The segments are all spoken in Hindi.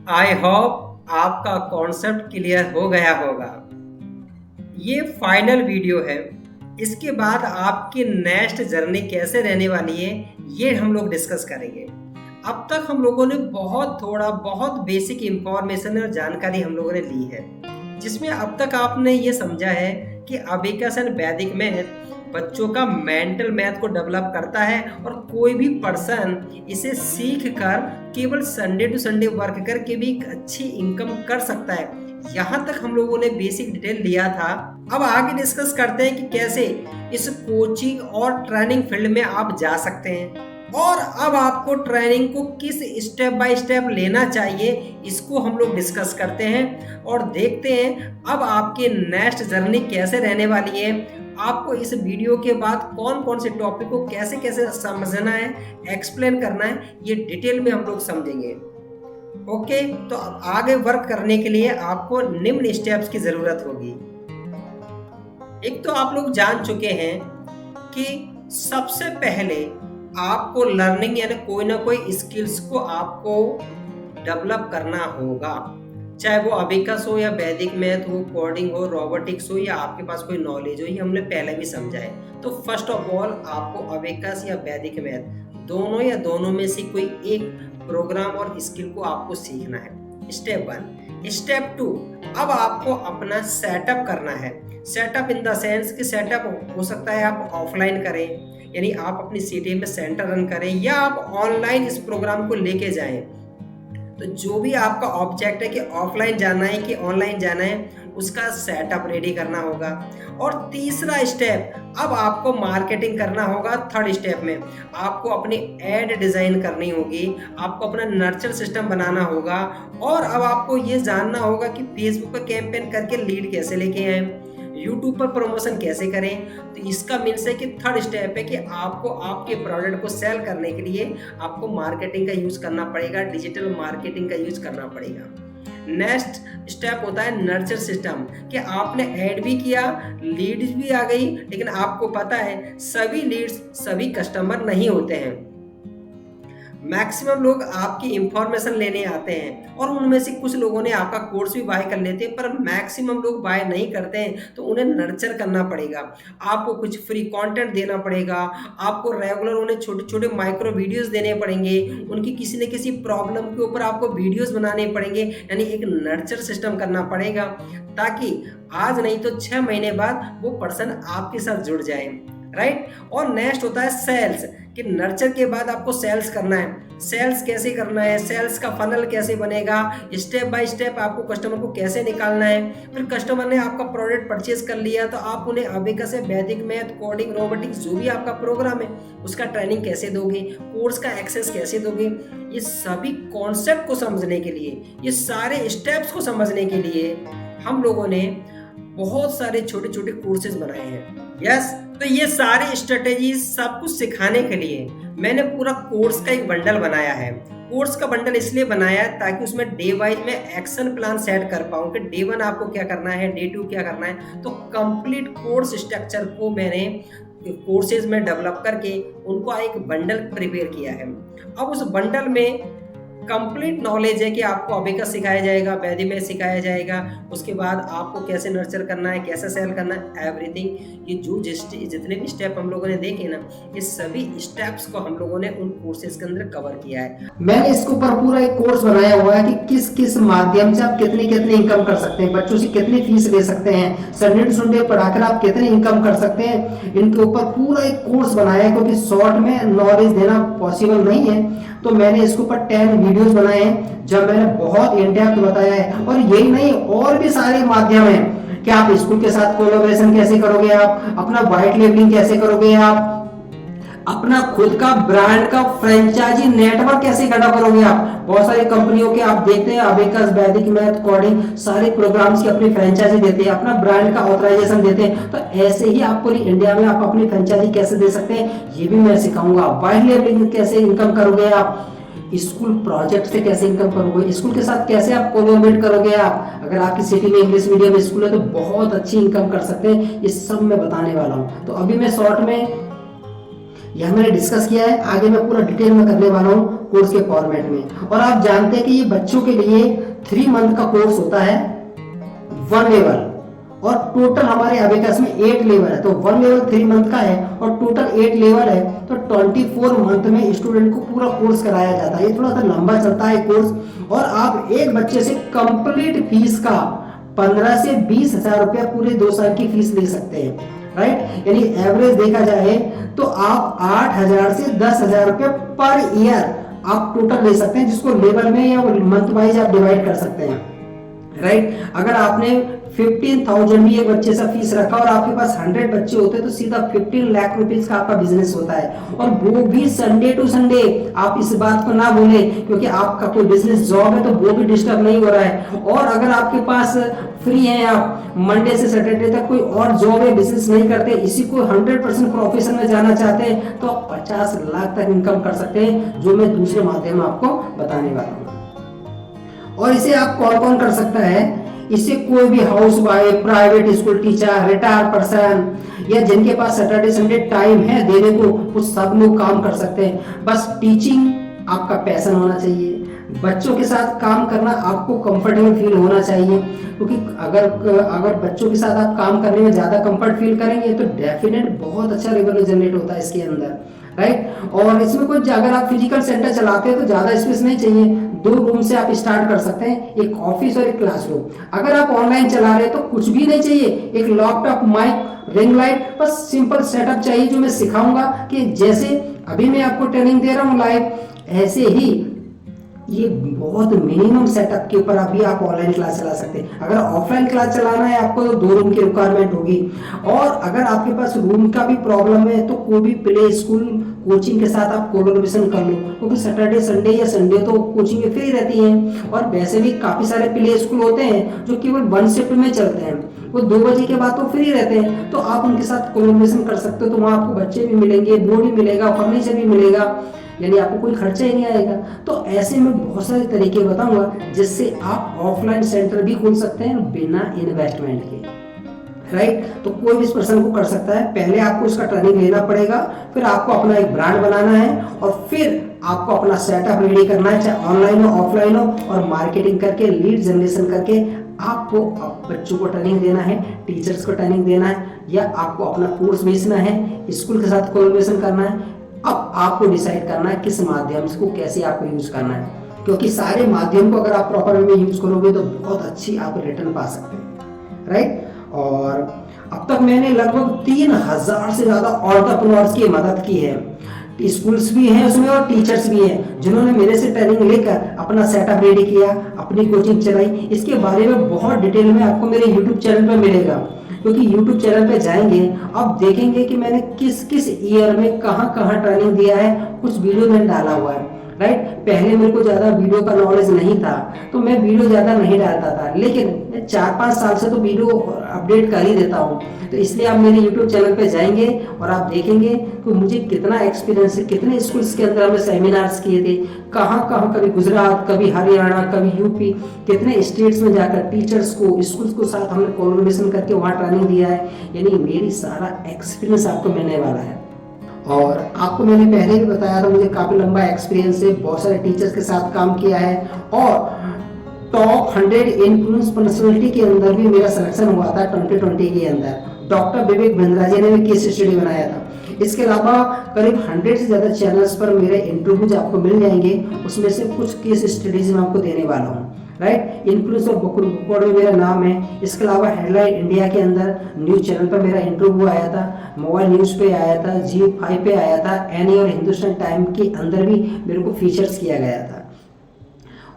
आई होप आपका कॉन्सेप्ट क्लियर हो गया होगा। ये फाइनल वीडियो है। इसके बाद आपकी नेक्स्ट जर्नी कैसे रहने वाली है, ये हम लोग डिस्कस करेंगे। अब तक हम लोगों ने बहुत बेसिक इंफॉर्मेशन और जानकारी हम लोगों ने ली है, जिसमें अब तक आपने ये समझा है कि अबेकस एंड वैदिक मैथ बच्चों का मेंटल मैथ को डेवलप करता है और कोई भी पर्सन इसे सीख कर केवल संडे टू संडे वर्क करके भी एक अच्छी इनकम कर सकता है। यहाँ तक हम लोगों ने बेसिक डिटेल लिया था। अब आगे डिस्कस करते हैं कि कैसे इस कोचिंग और ट्रेनिंग फील्ड में आप जा सकते हैं और अब आपको ट्रेनिंग को किस स्टेप बाय स्टेप लेना चाहिए, इसको हम लोग डिस्कस करते हैं और देखते हैं अब आपकी नेक्स्ट जर्नी कैसे रहने वाली है। आपको इस वीडियो के बाद कौन कौन से टॉपिक को कैसे कैसे समझना है, एक्सप्लेन करना है, ये डिटेल में हम लोग समझेंगे। ओके, तो अब आगे वर्क करने के लिए आपको निम्न स्टेप्स की जरूरत होगी। एक तो आप लोग जान चुके हैं कि सबसे पहले आपको लर्निंग यानी कोई ना कोई स्किल्स को आपको डेवलप करना होगा, चाहे वो अबेकस हो या वैदिक मैथ हो, कोडिंग हो, रोबोटिक्स हो या आपके पास कोई नॉलेज हो, ये हमने पहले भी समझा है। तो फर्स्ट ऑफ ऑल आपको अबेकस या वैदिक मैथ दोनों या दोनों में से कोई एक प्रोग्राम और स्किल को आपको सीखना है। स्टेप 1। स्टेप 2, अब आपको अपना सेटअप करना है। सेटअप इन द सेंस कि सेटअप हो सकता है आप ऑफलाइन करें, यानी आप अपनी सिटी में सेंटर रन करें, या आप ऑनलाइन इस प्रोग्राम को लेके जाएं। तो जो भी आपका ऑब्जेक्ट है कि ऑफलाइन जाना है कि ऑनलाइन जाना है, उसका सेटअप रेडी करना होगा। और तीसरा स्टेप, अब आपको मार्केटिंग करना होगा। थर्ड स्टेप में आपको अपनी एड डिजाइन करनी होगी, आपको अपना नर्चर सिस्टम बनाना होगा और अब आपको ये जानना होगा कि फेसबुक पर कैंपेन करके लीड कैसे लेके आए, यूट्यूब पर प्रमोशन कैसे करें। तो इसका मीन्स है कि थर्ड स्टेप है कि आपको आपके प्रोडक्ट को सेल करने के लिए आपको मार्केटिंग का यूज करना पड़ेगा, डिजिटल मार्केटिंग का यूज करना पड़ेगा। नेक्स्ट स्टेप होता है नर्चर सिस्टम, कि आपने ऐड भी किया, लीड्स भी आ गई, लेकिन आपको पता है सभी लीड्स सभी कस्टमर नहीं होते हैं। मैक्सिमम लोग आपकी इंफॉर्मेशन लेने आते हैं और उनमें से कुछ लोगों ने आपका कोर्स भी बाय कर लेते हैं, पर मैक्सिमम लोग बाय नहीं करते हैं। तो उन्हें नर्चर करना पड़ेगा, आपको कुछ फ्री कंटेंट देना पड़ेगा, आपको रेगुलर उन्हें छोटे छोटे माइक्रो वीडियोस देने पड़ेंगे, उनकी किसी न किसी प्रॉब्लम के ऊपर आपको वीडियोस बनाने पड़ेंगे, यानी एक नर्चर सिस्टम करना पड़ेगा, ताकि आज नहीं तो 6 महीने बाद वो पर्सन आपके साथ जुड़ जाए। राइट। और नेक्स्ट होता है सेल्स, कि नर्चर के बाद आपको सेल्स करना है। सेल्स कैसे करना है, सेल्स का फनल कैसे बनेगा, स्टेप बाय स्टेप आपको कस्टमर को कैसे निकालना है। फिर कस्टमर ने आपका प्रोडक्ट परचेज कर लिया तो आप उन्हें अबेकस से वैदिक मैथ, कोडिंग, रोबोटिक्स जो भी आपका प्रोग्राम है उसका ट्रेनिंग कैसे दोगे, कोर्स का एक्सेस कैसे दोगे। ये सभी कॉन्सेप्ट को समझने के लिए, ये सारे स्टेप्स को समझने के लिए हम लोगों ने बहुत सारे छोटे छोटे कोर्सेज बनाए हैं। यस, तो ये सारे स्ट्रेटेजीज सब कुछ सिखाने के लिए मैंने पूरा कोर्स का एक बंडल बनाया है। कोर्स का बंडल इसलिए बनाया है ताकि उसमें डे वाइज में एक्शन प्लान सेट कर पाऊँ कि डे 1 आपको क्या करना है, डे 2 क्या करना है। तो कंप्लीट कोर्स स्ट्रक्चर को मैंने कोर्सेज में डेवलप करके उनको एक बंडल प्रिपेयर किया है। अब उस बंडल में कंप्लीट नॉलेज है कि आपको अबेकस सिखाया जाएगा, वैदिक मैथ सिखाया जाएगा, उसके बाद आपको कैसे नर्चर करना है, कैसे सेल करना है, एवरीथिंग। ये जो जितने भी स्टेप हम लोगों ने देखे ना, ये सभी स्टेप्स को हम लोगों ने उन कोर्सेज के अंदर कवर किया है। मैंने इसके ऊपर पूरा एक कोर्स बनाया हुआ है कि किस किस माध्यम से आप कितनी कितनी इनकम कर सकते हैं, बच्चों से कितनी फीस ले सकते हैं, संडे टू संडे पढ़ाकर आप कितनी इनकम कर सकते हैं। इनके ऊपर पूरा एक कोर्स बनाया है, क्योंकि शॉर्ट में नॉलेज देना पॉसिबल नहीं है। तो मैंने इसके ऊपर 10 वीडियोस बनाए हैं जब मैंने बहुत इन डेप्थ बताया है। और यही नहीं, और भी सारे माध्यम हैं कि आप स्कूल के साथ कोलैबोरेशन कैसे करोगे, आप अपना व्हाइट लेबलिंग कैसे करोगे, आप अपना खुद का ब्रांड का फ्रेंचाइजी नेटवर्क कैसे खड़ा करोगे। आप बहुत सारी कंपनियों के आप देखते हैं अबेकस, वैदिक मैथ, कोडिंग सारे प्रोग्राम्स की अपनी फ्रेंचाइजी देते हैं, अपना ब्रांड का ऑथराइजेशन देते हैं। तो ऐसे ही आप पूरी इंडिया में आप अपनी फ्रेंचाइजी कैसे दे सकते हैं, ये भी मैं सिखाऊंगा। वाइड लेवलिंग कैसे इनकम करोगे, आप स्कूल प्रोजेक्ट से कैसे इनकम करोगे, स्कूल के साथ कैसे आप कोलैबोरेट करोगे। आप अगर आपकी सिटी में इंग्लिश मीडियम स्कूल है तो बहुत अच्छी इनकम कर सकते हैं। ये सब मैं बताने वाला हूँ। तो अभी मैं शॉर्ट में यह मैंने डिस्कस किया है, आगे मैं पूरा डिटेल में करने वाला हूँ कोर्स के फॉर्मेट में। और आप जानते हैं कि ये बच्चों के लिए 3 मंथ का कोर्स होता है, 1 लेवल, और टोटल हमारे अबेकस में 8 लेवल है। तो 1 लेवल 3 मंथ का है और टोटल 8 लेवल है, तो 24 मंथ में स्टूडेंट को पूरा कोर्स कराया जाता है। ये थोड़ा सा लंबा चलता है कोर्स, और आप एक बच्चे से कंप्लीट फीस का 15 से 20 हजार रुपया पूरे 2 साल की फीस ले सकते हैं, राइट। यानी एवरेज देखा जाए तो आप 8,000 से 10,000 रुपया पर ईयर आप टोटल ले सकते हैं, जिसको लेवल में या मंथ वाइज आप डिवाइड कर सकते हैं, राइट। अगर आपने 15,000 भी एक बच्चे से फीस रखा और आपके पास 100 बच्चे होते तो सीधा 15 लाख रुपीस का आपका बिजनेस होता है, और वो भी संडे टू संडे। आप इस बात को ना भूले, क्योंकि आपका कोई बिजनेस जॉब है तो वो भी डिस्टर्ब नहीं हो रहा है। और अगर आपके पास फ्री है, आप मंडे से सैटरडे तक कोई और जॉब या बिजनेस नहीं करते, इसी को 100% प्रोफेशन में जाना चाहते हैं, तो आप 50 लाख तक इनकम कर सकते हैं, जो मैं दूसरे माध्यम में आपको बताने वाला हूँ। और इसे आप कौन कौन कर सकता है? इससे कोई भी house wife, private school teacher, retired person, या जिनके पास सैटरडे संडे टाइम है देने को, वो सब लोग काम कर सकते हैं। बस टीचिंग आपका पैशन होना चाहिए, बच्चों के साथ काम करना आपको कंफर्टेबल फील होना चाहिए, क्योंकि अगर बच्चों के साथ आप काम करने में ज्यादा कंफर्ट फील करेंगे तो डेफिनेट बहुत अच्छा रेवेन्यू जनरेट होता है इसके अंदर, राइट। और इसमें कुछ अगर आप फिजिकल सेंटर चलाते हैं तो ज्यादा स्पेस नहीं चाहिए, 2 रूम से आप स्टार्ट कर सकते हैं, एक ऑफिस और एक क्लासरूम। अगर आप ऑनलाइन चला रहे हैं तो कुछ भी नहीं चाहिए, एक लैपटॉप, माइक, रिंग लाइट, बस सिंपल सेटअप चाहिए, जो मैं सिखाऊंगा कि जैसे अभी मैं आपको ट्रेनिंग दे रहा हूँ लाइव, ऐसे ही ये बहुत मिनिमम सेटअप के ऊपर अभी आप ऑनलाइन क्लास चला सकते हैं। अगर ऑफलाइन क्लास चलाना है आपको तो 2 रूम की रिक्वायरमेंट होगी, और अगर आपके पास रूम का भी प्रॉब्लम है तो कोई भी प्ले स्कूल कोचिंग के साथ आप कोलैबोरेशन कर लो, क्योंकि सैटरडे संडे या संडे तो कोचिंग फ्री रहती हैं, और वैसे भी काफी सारे प्ले स्कूल होते हैं जो केवल 1 शिफ्ट में चलते हैं, वो 2 बजे के बाद तो फ्री रहते हैं, तो आप उनके साथ कोलैबोरेशन कर सकते हो। तो वहाँ आपको बच्चे भी मिलेंगे, बोर्ड भी मिलेगा, फर्नीचर भी मिलेगा, यानी आपको कोई खर्चा ही नहीं आएगा। तो ऐसे में बहुत सारे तरीके बताऊंगा जिससे आप ऑफलाइन सेंटर भी खोल सकते हैं बिना इन्वेस्टमेंट के, राइट। तो कोई भी इस पर्सन को कर सकता है। पहले आपको इसका ट्रेनिंग लेना पड़ेगा, फिर आपको अपना एक ब्रांड बनाना है, और फिर आपको अपना सेटअप रेडी करना है, चाहे ऑनलाइन हो ऑफलाइन हो, और मार्केटिंग करके, लीड जनरेशन करके आपको बच्चों को ट्रेनिंग देना है, टीचर्स को ट्रेनिंग देना है, या आपको अपना कोर्स बेचना है, स्कूल के साथ कोलैबोरेशन करना है। अब आपको डिसाइड करना है किस माध्यम को कैसे आपको यूज करना है, क्योंकि सारे माध्यम को अगर आप प्रॉपर वे में यूज करोगे तो बहुत अच्छी आप रिटर्न पा सकते हैं, राइट। और अब तक मैंने लगभग 3,000 से ज्यादा एंटरप्रेन्योर्स की मदद की है, स्कूल्स भी हैं उसमें और टीचर्स भी हैं, जिन्होंने मेरे से ट्रेनिंग लेकर अपना सेटअप रेडी किया, अपनी कोचिंग चलाई। इसके बारे में बहुत डिटेल में आपको मेरे यूट्यूब चैनल पर मिलेगा, क्योंकि YouTube चैनल पे जाएंगे अब देखेंगे कि मैंने किस किस ईयर में कहां कहां ट्रेनिंग दिया है, कुछ वीडियो मैंने डाला हुआ है, राइट। पहले मेरे को ज्यादा वीडियो का नॉलेज नहीं था तो मैं वीडियो ज्यादा नहीं डालता था, लेकिन 4-5 साल से तो वीडियो अपडेट कर ही देता हूँ। तो इसलिए आप मेरे YouTube चैनल पे जाएंगे और आप देखेंगे कि मुझे कितना एक्सपीरियंस है, कितने स्कूल्स के अंदर हमने सेमिनार्स किए थे, कहाँ कहाँ, कभी गुजरात, कभी हरियाणा, कभी यूपी, कितने स्टेट्स में जाकर टीचर्स को, स्कूल्स को साथ हमने कोलैबोरेशन करके वहाँ ट्रेनिंग दिया है। यानी मेरी सारा एक्सपीरियंस आपको मिलने वाला है। और आपको मैंने पहले भी बताया था मुझे काफी लंबा एक्सपीरियंस है, बहुत सारे टीचर्स के साथ काम किया है, और टॉप 100 इन्फ्लुएंस पर्सनालिटी के अंदर भी मेरा सिलेक्शन हुआ था 2020 के अंदर। डॉक्टर विवेक बिंद्रा जी ने भी केस स्टडी बनाया था। इसके अलावा करीब 100 से ज्यादा चैनल्स पर मेरे इंटरव्यूज आपको मिल जाएंगे, उसमें से कुछ केस स्टडीज मैं आपको देने वाला हूँ, राइट। इन्फ्लुएंस ऑफ बुकवर्ड में मेरा नाम है। इसके अलावा हेडलाइन इंडिया के अंदर न्यूज चैनल पर मेरा इंटरव्यू आया था, मोबाइल न्यूज पे आया था, G5 पे आया था, एनी और हिंदुस्तान टाइम के अंदर भी मेरे को फीचर्स किया गया था,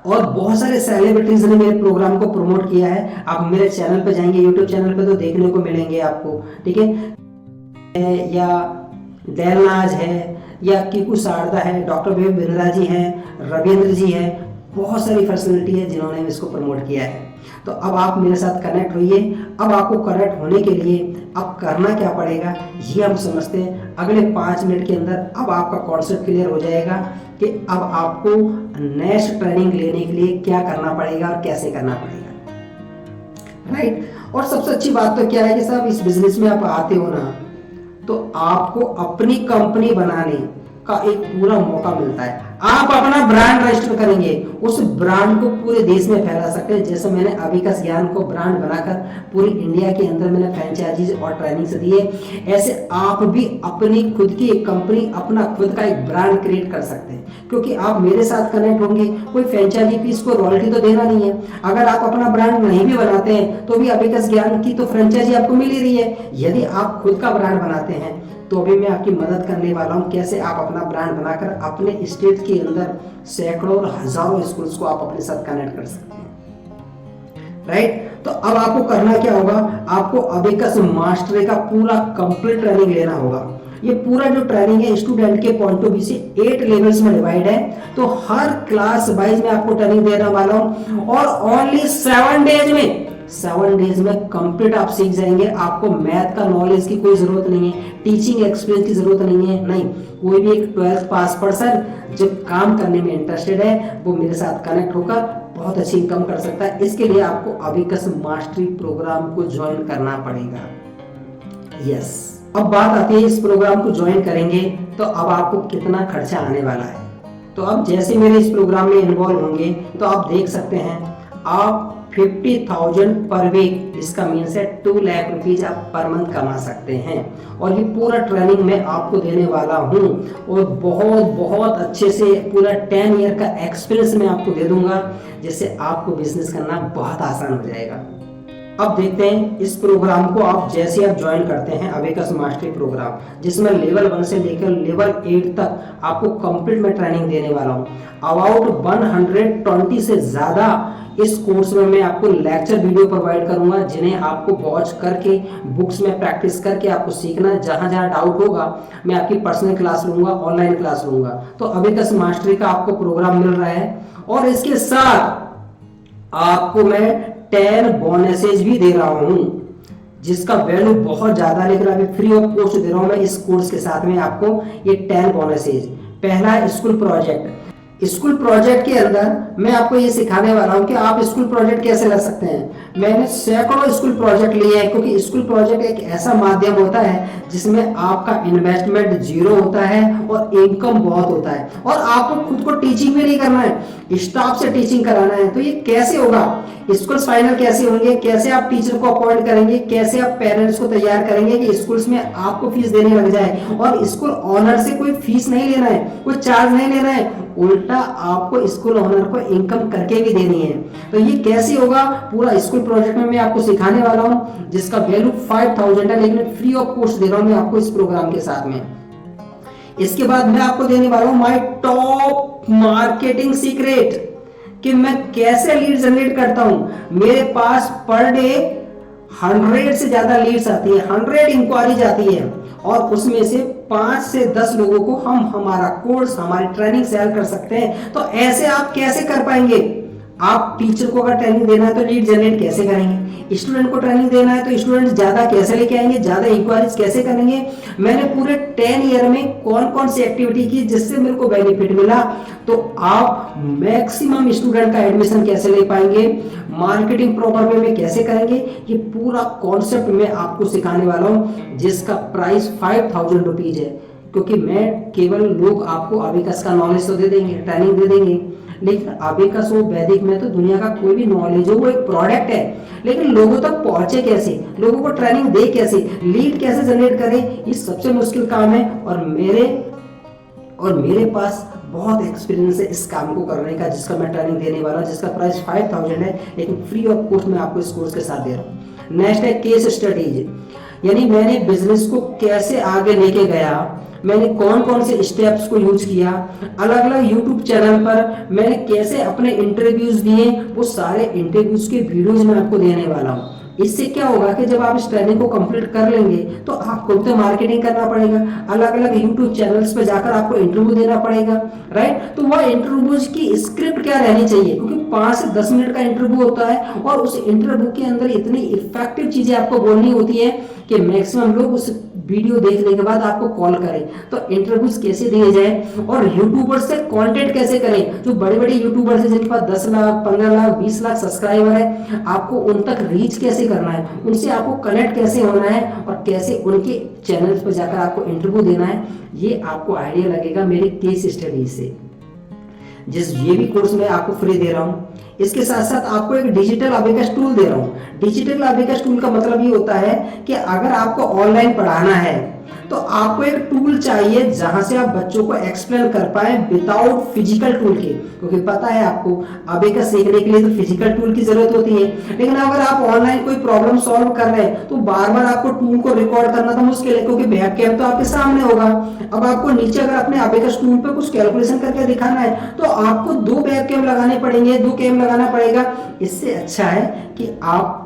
और बहुत सारे सेलिब्रिटीज ने मेरे प्रोग्राम को प्रमोट किया है। आप मेरे चैनल पे जाएंगे, यूट्यूब चैनल पे तो देखने को मिलेंगे आपको, ठीक है। या दयालनाज है, या कीकू शारदा है, डॉक्टर विवेक बिंद्रा जी हैं, रविंद्र जी हैं, बहुत सारी पर्सनैलिटी है जिन्होंने इसको प्रमोट किया है। तो अब आप मेरे साथ कनेक्ट होइए। अब आपको कनेक्ट होने के लिए अब करना क्या पड़ेगा ये हम समझते हैं। अगले 5 मिनट के अंदर अब आपका कॉन्सेप्ट क्लियर हो जाएगा कि अब आपको नेक्स्ट ट्रेनिंग लेने के लिए क्या करना पड़ेगा और कैसे करना पड़ेगा, राइट। और सबसे अच्छी बात तो क्या है कि साहब इस बिजनेस में आप आते हो ना, तो आपको अपनी कंपनी बनाने का एक पूरा मौका मिलता है। आप अपना ब्रांड रजिस्टर करेंगे, उस ब्रांड को पूरे देश में फैला सकते हैं। जैसे मैंने अभिकस ज्ञान को ब्रांड बनाकर पूरी इंडिया के अंदर मैंने फ्रेंचाइजीज और ट्रेनिंग से दिए, ऐसे आप भी अपनी खुद की एक कंपनी, अपना खुद का एक ब्रांड क्रिएट कर सकते हैं। क्योंकि आप मेरे साथ कनेक्ट होंगे, कोई फ्रेंचाइजी फीस को रॉयल्टी तो देना नहीं है। अगर आप अपना ब्रांड नहीं भी बनाते हैं तो भी अभिकस ज्ञान की तो फ्रेंचाइजी आपको मिल ही रही है। यदि आप खुद का ब्रांड बनाते हैं तो अभी मैं आपकी मदद करने वाला हूं, कैसे आप अपना ब्रांड बनाकर अपने स्टेट के अंदर सैकड़ों और हजारों स्कूल्स को आप अपने साथ कनेक्ट कर सकते हैं। राइट, तो अब आपको करना क्या होगा, आपको अभिकस मास्टरी का पूरा कंप्लीट ट्रेनिंग लेना होगा। ये पूरा जो ट्रेनिंग है स्टूडेंट के पॉइंट ऑफ व्यू से 8 लेवल्स में डिवाइड है। तो हर क्लास वाइज में आपको ट्रेनिंग देने वाला हूं और ओनली 7 डेज में कंप्लीट आप सीख जाएंगे। आपको मैथ का नॉलेज की कोई जरूरत नहीं है, टीचिंग एक्सपीरियंस की जरूरत नहीं है। नहीं, कोई भी एक 12th पास पर्सन जो काम करने में इंटरेस्टेड है वो मेरे साथ कनेक्ट होकर बहुत अच्छी इनकम कर सकता है। इसके लिए आपको अभिकस मास्टरी प्रोग्राम को ज्वाइन करना पड़ेगा। यस, अब बात आती है इस प्रोग्राम को ज्वाइन करेंगे तो अब आपको कितना खर्चा आने वाला है। तो अब जैसे मेरे इस प्रोग्राम में इन्वॉल्व होंगे तो आप देख सकते हैं, आप 50,000 पर वीक, इसका मीन्स है 2 लाख रुपीज आप पर मंथ कमा सकते हैं। और ये पूरा ट्रेनिंग मैं आपको देने वाला हूँ और बहुत बहुत अच्छे से पूरा 10 ईयर का एक्सपीरियंस मैं आपको दे दूंगा, जिससे आपको बिजनेस करना बहुत आसान हो जाएगा। अब देखते हैं इस प्रोग्राम को आप जैसे आप ज्वाइन करते हैं, अभिकस मास्टरी प्रोग्राम, जिसमें लेवल 1 से लेकर लेवल 8 तक आपको कंप्लीट में ट्रेनिंग देने वाला हूं। अबाउट 120 से ज्यादा इस कोर्स में मैं आपको लेक्चर वीडियो प्रोवाइड करूंगा, जिन्हें आपको वॉच करके बुक्स में प्रैक्टिस करके आपको सीखना है। जहां जहां डाउट होगा मैं आपकी पर्सनल क्लास लूंगा, ऑनलाइन क्लास लूंगा। तो अभिकस मास्टरी का आपको प्रोग्राम मिल रहा है और इसके साथ आपको मैं 10 बोनसेज भी दे रहा हूं, जिसका वैल्यू बहुत ज्यादा, लेकिन अभी फ्री ऑफ कॉस्ट दे रहा हूं मैं इस कोर्स के साथ में आपको ये 10 बोनसेज। पहला है स्कूल प्रोजेक्ट। स्कूल प्रोजेक्ट के अंदर मैं आपको ये सिखाने वाला हूं कि आप स्कूल प्रोजेक्ट कैसे ला सकते हैं। मैंने सैकड़ों स्कूल प्रोजेक्ट लिए हैं, क्योंकि स्कूल प्रोजेक्ट एक ऐसा माध्यम होता है जिसमें आपका इन्वेस्टमेंट जीरो होता है और इनकम बहुत होता है, और आपको खुद को टीचिंग भी नहीं करना है, स्टाफ से टीचिंग कराना है। तो ये कैसे होगा, स्कूल्स फाइनल कैसे होंगे, कैसे आप टीचर को अपॉइंट करेंगे, कैसे आप पेरेंट्स को तैयार करेंगे कि स्कूल्स में आपको फीस देने लग जाए, और स्कूल ओनर से कोई फीस नहीं लेना है, कोई चार्ज नहीं लेना है, उल्टा आपको स्कूल ओनर को इनकम करके भी देनी है। तो ये कैसे होगा, पूरा स्कूल प्रोजेक्ट में मैं आपको सिखाने वाला हूं, जिसका वैल्यू 5,000 है, लेकिन फ्री ऑफ कॉस्ट दे रहा हूं मैं आपको इस प्रोग्राम के साथ में। इसके बाद मैं आपको देने वाला हूं माय टॉप मार्केटिंग सीक्रेट, कि मैं कैसे लीड जनरेट करता हूं। मेरे पास पर डे 100 से ज्यादा लीड्स आती है, 100 इंक्वायरीज आती है, और उसमें से 5 से 10 लोगों को हम हमारा कोर्स, हमारी ट्रेनिंग सेल कर सकते हैं। तो ऐसे आप कैसे कर पाएंगे। आप टीचर को अगर ट्रेनिंग देना है तो लीड जनरेट कैसे करेंगे, स्टूडेंट को ट्रेनिंग देना है तो स्टूडेंट ज्यादा कैसे लेके आएंगे, ज्यादा इंक्वायरीज कैसे करेंगे। मैंने पूरे 10 ईयर में कौन कौन सी एक्टिविटी की जिससे मेरे को बेनिफिट मिला, तो आप मैक्सिमम स्टूडेंट का एडमिशन कैसे ले पाएंगे, मार्केटिंग प्रॉपर वे में कैसे करेंगे, ये पूरा कॉन्सेप्ट मैं आपको सिखाने वाला हूं, जिसका प्राइस 5,000 रुपीज है। क्योंकि मैं केवल लोग आपको अभिकस का नॉलेज तो दे देंगे, ट्रेनिंग दे देंगे, लेकिन अभिकस हो, वैदिक में तो दुनिया का कोई भी नॉलेज हो वो एक प्रोडक्ट है, लेकिन लोगों तक पहुंचे कैसे, लोगों को ट्रेनिंग दे कैसे, लीड कैसे जनरेट करें, ये सबसे मुश्किल काम है। और मेरे पास बहुत एक्सपीरियंस है इस काम को करने का, जिसका मैं ट्रेनिंग देने वाला हूं, जिसका प्राइस 5,000 है, लेकिन फ्री ऑफ कॉस्ट मैं आपको इस कोर्स के साथ दे रहा हूं। नेक्स्ट है केस स्टडीज, यानी मैंने बिजनेस को कैसे आगे लेके गया, मैंने कौन कौन से स्टेप्स को यूज किया, अलग अलग यूट्यूब चैनल पर मैंने कैसे अपने इंटरव्यूज दिए, वो सारे इंटरव्यूज के वीडियोज मैं आपको देने वाला हूँ। इससे क्या होगा कि जब आप इस ट्रेनिंग को कंप्लीट कर लेंगे तो आपको तो मार्केटिंग करना पड़ेगा, अलग अलग यूट्यूब चैनल्स पे जाकर आपको इंटरव्यू देना पड़ेगा, राइट। तो वह इंटरव्यूज की स्क्रिप्ट क्या रहनी चाहिए, क्योंकि 5 से 10 मिनट का इंटरव्यू होता है, और उस इंटरव्यू के अंदर इतनी इफेक्टिव चीजें आपको बोलनी होती है कि मैक्सिमम लोग उस वीडियो देखने के बाद आपको कॉल करें, तो इंटरव्यूज कैसे दिए जाए और यूट्यूबर से कंटेंट कैसे करें। जो बड़े बड़े यूट्यूबर्स हैं जिनके पास 10 लाख 15 लाख 20 लाख सब्सक्राइबर है, आपको उन तक रीच कैसे करना है, उनसे आपको कनेक्ट कैसे होना है और कैसे उनके चैनल्स पर जाकर आपको इंटरव्यू देना है, ये आपको आइडिया लगेगा मेरे केस स्टडी से। ये भी कोर्स मैं आपको फ्री दे रहा हूँ। इसके साथ साथ आपको एक डिजिटल अबेकस टूल दे रहा हूँ। डिजिटल अबेकस टूल का मतलब ये होता है कि अगर आपको ऑनलाइन पढ़ाना है तो आपको एक टूल चाहिए जहां से आप बच्चों को एक्सप्लेन कर पाए विदाउट फिजिकल टूल के, क्योंकि पता है आपको अबेकस सीखने के लिए तो फिजिकल टूल की जरूरत होती है। लेकिन अगर आप ऑनलाइन कोई प्रॉब्लम सॉल्व कर रहे हैं तो बार बार आपको टूल को रिकॉर्ड करना तो मुश्किल है, क्योंकि वेबकैम तो आपके सामने होगा। अब आपको नीचे अगर अपने अबेकस टूल पे कुछ कैलकुलेशन करके दिखाना है तो आपको 2 वेबकैम लगाने पड़ेंगे, 2 कैम लगाना पड़ेगा। इससे अच्छा है कि आप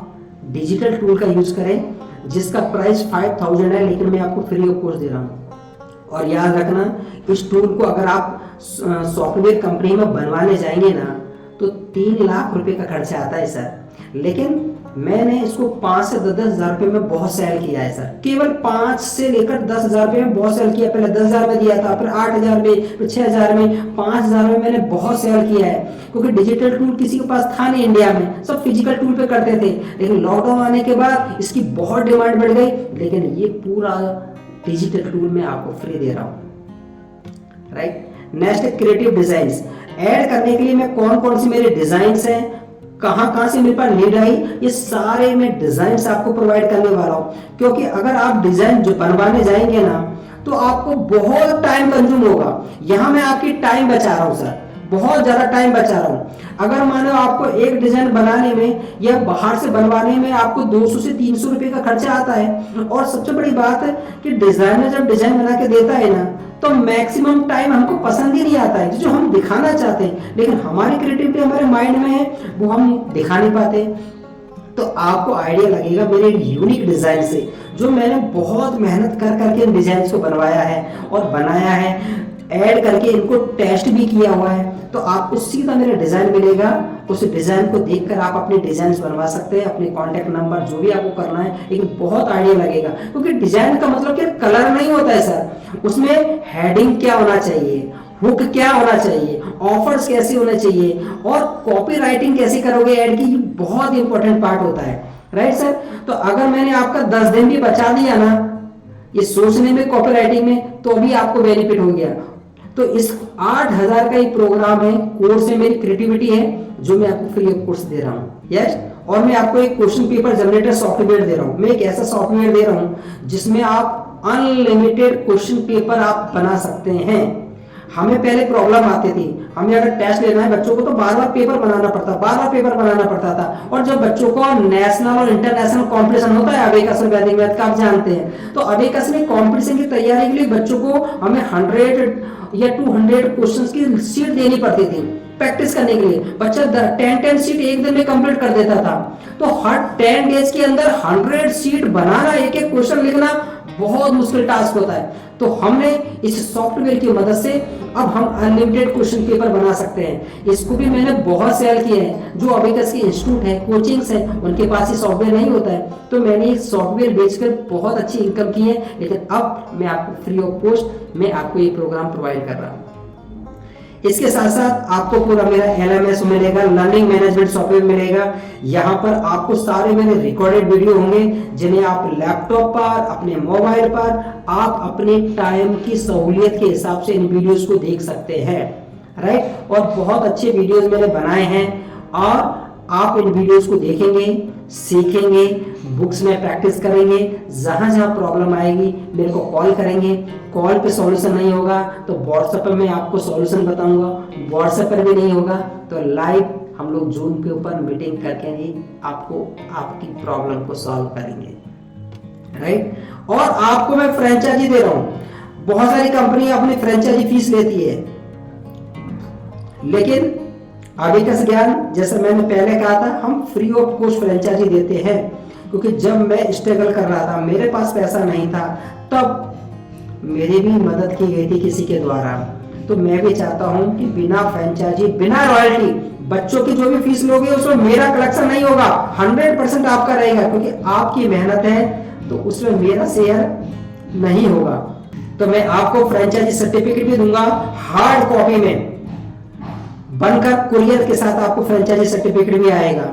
डिजिटल टूल का यूज करें जिसका प्राइस 5000 है, लेकिन मैं आपको फ्री ऑफ कॉस्ट दे रहा हूँ। और याद रखना, इस टूल को अगर आप सॉफ्टवेयर कंपनी में बनवाने जाएंगे ना तो 3 लाख रुपए का खर्चा आता है सर, लेकिन मैंने इसको 5 से 10 हजार रुपए में बहुत सेल किया है सर। केवल 5 से लेकर 10 हजार रुपए में बहुत सेल किया। पहले 10 हजार में दिया था, फिर 8 हजार में, फिर 6 हजार में, 5 हजार में मैंने बहुत सेल किया है, क्योंकि डिजिटल टूल किसी के पास था नहीं इंडिया में, सब फिजिकल टूल पे करते थे। लेकिन लॉकडाउन आने के बाद इसकी बहुत डिमांड बढ़ गई, लेकिन ये पूरा डिजिटल टूल मैं आपको फ्री दे रहा हूँ। Right, next creative designs add करने के लिए मैं कौन कौन सी मेरे डिजाइन्स हैं, कहां से मेरे पास लीड आई, ये सारे मैं डिजाइन आपको प्रोवाइड करने वाला हूं। क्योंकि अगर आप डिजाइन जो बनवाने जाएंगे ना तो आपको बहुत टाइम कंज्यूम होगा। यहां मैं आपकी टाइम बचा रहा हूं सर, बहुत ज्यादा टाइम बचा रहा हूं। अगर मानो आपको एक डिजाइन बनाने में या बाहर से बनवाने में आपको 200 से 300 रुपए का खर्चा आता है, और सबसे बड़ी बात है कि डिजाइनर जब डिजाइन बना के देता है ना तो मैक्सिमम टाइम हमको पसंद ही नहीं आता है जो हम दिखाना चाहते हैं, लेकिन हमारी क्रिएटिविटी हमारे माइंड में है वो हम दिखा नहीं पाते। तो आपको आइडिया लगेगा मेरे यूनिक डिजाइन से, जो मैंने बहुत मेहनत कर करके इन डिजाइन को बनवाया है और बनाया है, ऐड करके इनको टेस्ट भी किया हुआ है। तो आपको सीधा मेरा डिजाइन मिलेगा, उस डिजाइन को देखकर आप अपने डिजाइन बनवा सकते हैं, अपने कॉन्टेक्ट नंबर जो भी आपको करना है, लेकिन बहुत आइडिया लगेगा। क्योंकि डिजाइन का मतलब क्या कलर नहीं होता है सर, उसमें हेडिंग क्या होना चाहिए, हुक क्या होना चाहिए, ऑफर्स कैसे होने चाहिए और कॉपी राइटिंग कैसे करोगे ऐड की, ये बहुत इंपॉर्टेंट पार्ट होता है। राइट सर, तो अगर मैंने आपका 10 दिन भी बचा दिया ना ये सोचने में, कॉपी राइटिंग में, तो भी आपको बेनिफिट हो गया। तो इस 8000 का ही प्रोग्राम है, कोर्स है, मेरी क्रिएटिविटी है जो मैं आपको फ्री ऑफ कोर्स दे रहा हूँ। यस, और मैं आपको एक क्वेश्चन पेपर जनरेटर सॉफ्टवेयर दे रहा हूँ। मैं एक ऐसा सॉफ्टवेयर दे रहा हूँ जिसमें आप अनलिमिटेड क्वेश्चन पेपर आप बना सकते हैं। हमें पहले प्रॉब्लम आती थी, हमें अगर टेस्ट लेना है बच्चों को तो बार बार पेपर बनाना पड़ता था। और जब बच्चों को नेशनल और इंटरनेशनल कंपटीशन होता है अबेकस और वैदिक मैथ का, आप जानते हैं, तो अबेकस में कंपटीशन की तैयारी के लिए बच्चों को हमें 100 या 200 क्वेश्चंस की शीट देनी पड़ती थी प्रैक्टिस करने के लिए। बच्चा 10 शीट एक दिन में कंप्लीट कर देता था। तो हर 10 डेज के अंदर 100 शीट बनाना, एक एक क्वेश्चन लिखना बहुत मुश्किल टास्क होता है। तो हमने इस सॉफ्टवेयर की मदद से अब हम अनलिमिटेड क्वेश्चन पेपर बना सकते हैं। इसको भी मैंने बहुत सेल किया है। जो अबेकस के इंस्टीट्यूट है, कोचिंग्स है, उनके पास ये सॉफ्टवेयर नहीं होता है, तो मैंने ये सॉफ्टवेयर बेचकर बहुत अच्छी इनकम की है। लेकिन अब मैं आपको फ्री ऑफ कॉस्ट मैं आपको ये प्रोग्राम प्रोवाइड कर रहा हूँ। इसके साथ साथ आपको पूरा मेरा LMS मिलेगा, लर्निंग मैनेजमेंट सॉफ्टवेयर मिलेगा। यहाँ पर आपको सारे मेरे रिकॉर्डेड वीडियो होंगे जिन्हें आप लैपटॉप पर, अपने मोबाइल पर आप अपने टाइम की सहूलियत के हिसाब से इन वीडियोस को देख सकते हैं। राइट, और बहुत अच्छे वीडियोस मैंने बनाए हैं और आप इन वीडियोस को देखेंगे, सीखेंगे, बुक्स में प्रैक्टिस करेंगे। जहां प्रॉब्लम आएगी मेरे को कॉल करेंगे। कॉल पे सॉल्यूशन नहीं होगा तो व्हाट्सएप पे मैं आपको सॉल्यूशन बताऊंगा। व्हाट्सएप पर भी नहीं होगा तो लाइव हम लोग जूम के ऊपर मीटिंग करके ही आपको आपकी प्रॉब्लम को सॉल्व करेंगे। राइट, और आपको मैं फ्रेंचाइजी दे रहा हूं। बहुत सारी कंपनियां अपनी फ्रेंचाइजी फीस लेती है, लेकिन अबेकस ज्ञान जैसा मैंने पहले कहा था, हम फ्री ऑफ कॉस्ट फ्रेंचाइजी देते हैं। क्योंकि जब मैं स्ट्रगल कर रहा था, मेरे पास पैसा नहीं था, तब मेरी भी मदद की गई थी किसी के द्वारा। तो मैं भी चाहता हूं कि बिना फ्रेंचाइजी, बिना रॉयल्टी, बच्चों की जो भी फीस लोगे उसमें मेरा कलेक्शन नहीं होगा, 100% आपका रहेगा। क्योंकि आपकी मेहनत है तो उसमें मेरा शेयर नहीं होगा। तो मैं आपको फ्रेंचाइजी सर्टिफिकेट भी दूंगा हार्ड कॉपी में बनकर, कुरियर के साथ आपको फ्रेंचाइजी सर्टिफिकेट भी आएगा,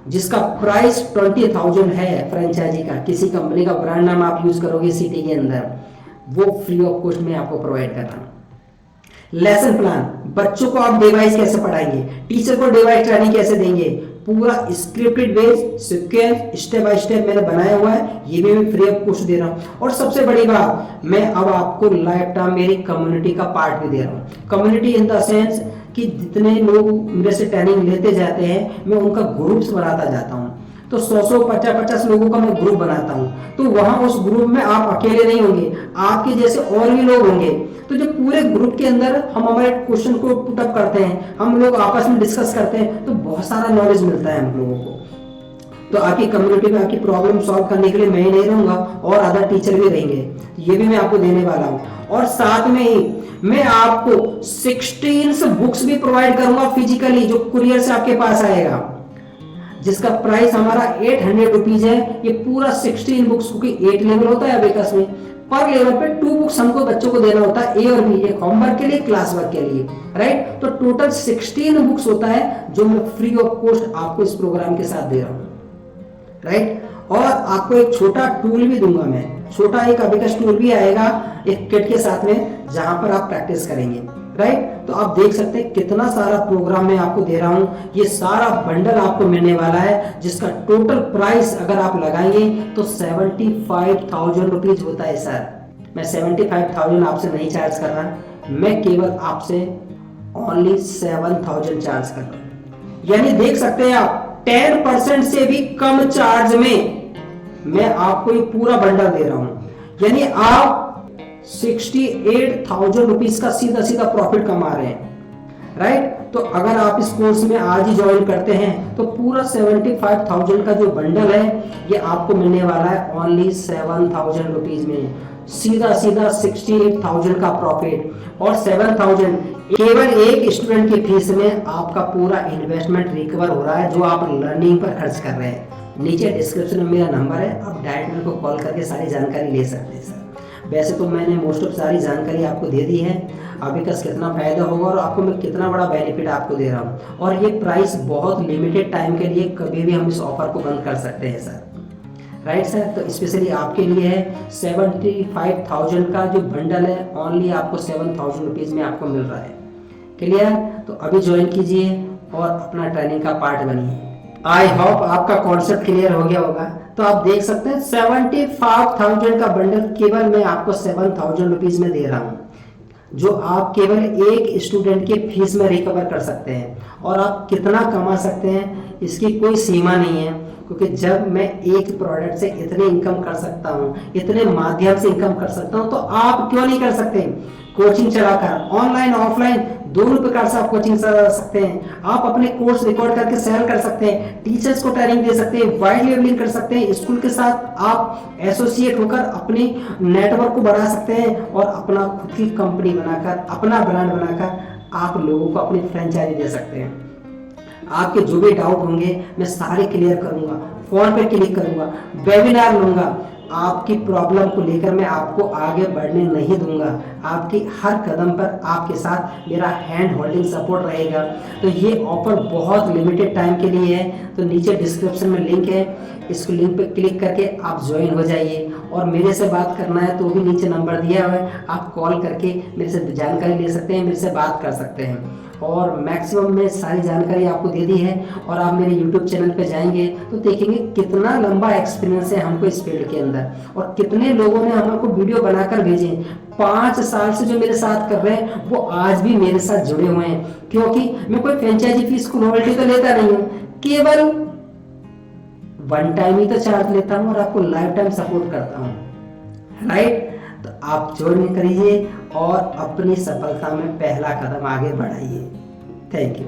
जिसका प्राइस 20,000 है। फ्रेंचाइजी का किसी कंपनी का ब्रांड नाम आप यूज करोगे सिटी के अंदर, वो फ्री ऑफ कॉस्ट में आपको प्रोवाइड कर रहा हूं। लेसन प्लान, बच्चों को आप डिवाइस कैसे पढ़ाएंगे, टीचर को डिवाइस ट्रेनिंग कैसे देंगे, पूरा scripted base sequence step by step मैंने बनाया हुआ है, ये भी मैं फ्री ऑफ कॉस्ट दे रहा हूं। और सबसे बड़ी बात, मैं अब आपको लाइफ टाइम मेरी कम्युनिटी का पार्ट भी दे रहा हूं। कम्युनिटी इन द सेंस कि जितने लोग मेरे से ट्रेनिंग लेते जाते हैं, मैं उनका ग्रुप्स बनाता जाता हूं। तो 100 50 लोगों का मैं ग्रुप बनाता हूं, तो वहां उस ग्रुप में आप अकेले नहीं होंगे, आपके जैसे और भी लोग होंगे। तो जो पूरे ग्रुप के अंदर हम हमारे क्वेश्चन को पुटअप करते हैं, हम लोग आपस में डिस्कस करते हैं, तो बहुत सारा नॉलेज मिलता है हम लोगों को। तो आपकी कम्युनिटी में आपकी प्रॉब्लम सॉल्व करने के लिए मैं ही नहीं रहूंगा, और अदर टीचर भी रहेंगे, ये भी मैं आपको देने वाला हूँ। और साथ में ही मैं आपको 16 बुक्स भी प्रोवाइड करूंगा फिजिकली, जो कुरियर से आपके पास आएगा, जिसका प्राइस हमारा 800 रुपीज है। ये पूरा 16 बुक्स, क्योंकि 8 लेवल होता है अबेकस में, पर लेवल पे 2 बुक्स हमको बच्चों को देना होता है, ए और बी, एक होमवर्क के लिए, क्लास वर्क के लिए, राइट। तो टोटल 16 बुक्स होता है, जो मैं फ्री ऑफ कॉस्ट आपको इस प्रोग्राम के साथ दे रहा हूं, राइट। और आपको एक छोटा टूल भी दूंगा मैं, छोटा एक अबेकस टूल भी आएगा एक किट के साथ में, जहां पर आप प्रैक्टिस करेंगे, राइट। तो आप देख सकते हैं कितना सारा प्रोग्राम मैं आपको दे रहा हूं। ये सारा बंडल आपको मिलने वाला है, जिसका टोटल प्राइस अगर आप लगाएंगे तो 75,000 रुपीज होता है सर। मैं 75,000 आपसे नहीं चार्ज कर रहा, मैं केवल आपसे ओनली 7,000 चार्ज कर रहा हूं। यानी देख सकते हैं आप 10% से भी कम चार्ज में मैं आपको ये पूरा बंडल दे रहा हूं। यानी आप 68,000 रुपीज का सीधा सीधा प्रॉफिट कमा रहे हैं, राइट। तो अगर आप इस कोर्स में आज ही ज्वाइन करते हैं, तो पूरा 75,000 का जो बंडल है, ये आपको मिलने वाला है ओनली 7,000 रुपीज में, सीधा सीधा 68,000 का प्रॉफिट। और 7,000 केवल एक स्टूडेंट की फीस में आपका पूरा इन्वेस्टमेंट रिकवर हो रहा है, जो आप लर्निंग पर खर्च कर रहे हैं। नीचे डिस्क्रिप्शन में मेरा नंबर है, आप डायरेक्ट मेरे को कॉल करके सारी जानकारी ले सकते हैं सर। वैसे तो मैंने मोस्ट ऑफ सारी जानकारी आपको दे दी है, अबेकस कितना फायदा होगा और आपको मैं कितना बड़ा बेनिफिट आपको दे रहा हूँ। और ये प्राइस बहुत लिमिटेड टाइम के लिए, कभी भी हम इस ऑफर को बंद कर सकते हैं सर, राइट सर। तो स्पेशली आपके लिए है 75,000 का जो बंडल है, ओनली आपको 7,000 रुपीज में आपको मिल रहा है। क्लियर? तो अभी ज्वाइन कीजिए और अपना ट्रेनिंग का पार्ट बनिए। आई होप आपका कॉन्सेप्ट क्लियर हो गया होगा। तो आप देख सकते हैं 75,000 का बंडल केवल मैं आपको 7,000 रुपीज में दे रहा हूं, जो आप केवल एक स्टूडेंट की फीस में रिकवर कर सकते हैं। और आप कितना कमा सकते हैं इसकी कोई सीमा नहीं है, क्योंकि जब मैं एक प्रोडक्ट से इतने इनकम कर सकता हूं, इतने माध्यम से इनकम कर सकता हूं, तो आप क्यों नहीं कर सकते। कोचिंग चलाकर ऑनलाइन ऑफलाइन दोनों प्रकार से आप कोचिंग चला सकते हैं। आप अपने कोर्स रिकॉर्ड करके सेल कर सकते हैं, टीचर्स को ट्रेनिंग दे सकते हैं, वाइड लेवलिंग कर सकते हैं, स्कूल के साथ आप एसोसिएट होकर अपने नेटवर्क को बढ़ा सकते हैं और अपना खुद की कंपनी बनाकर, अपना ब्रांड बनाकर आप लोगों को अपनी फ्रेंचाइजी दे सकते हैं। आपके जो भी डाउट होंगे मैं सारे क्लियर करूंगा, फोन पे क्लिक करूंगा, वेबिनार लूंगा, आपकी प्रॉब्लम को लेकर मैं आपको आगे बढ़ने नहीं दूंगा। आपकी हर कदम पर आपके साथ मेरा हैंड होल्डिंग सपोर्ट रहेगा। तो ये ऑफर बहुत लिमिटेड टाइम के लिए है, तो नीचे डिस्क्रिप्शन में लिंक है, इस लिंक पे क्लिक करके आप ज्वाइन हो जाइए। और मेरे से बात करना है तो भी नीचे नंबर दिया हुआ है, आप कॉल करके मेरे से जानकारी ले सकते हैं, मेरे से बात कर सकते हैं। और मैक्सिमम में सारी जानकारी आपको दे दी है। और आप मेरे YouTube चैनल पे जाएंगे तो देखेंगे कितना लंबा एक्सपीरियंस है हमको इस फील्ड के अंदर, और कितने लोगों ने हमको वीडियो बनाकर भेजे। 5 साल से जो मेरे साथ कर रहे हैं वो आज भी मेरे साथ जुड़े हुए हैं, क्योंकि मैं कोई फ्रेंचाइजी फीस को रॉयल्टी तो लेता नहीं हूँ, केवल वन टाइम ही तो चार्ज लेता हूँ और आपको लाइफ टाइम सपोर्ट करता हूँ, राइट। तो आप ज्वाइन करिए और अपनी सफलता में पहला कदम आगे बढ़ाइए। Thank you.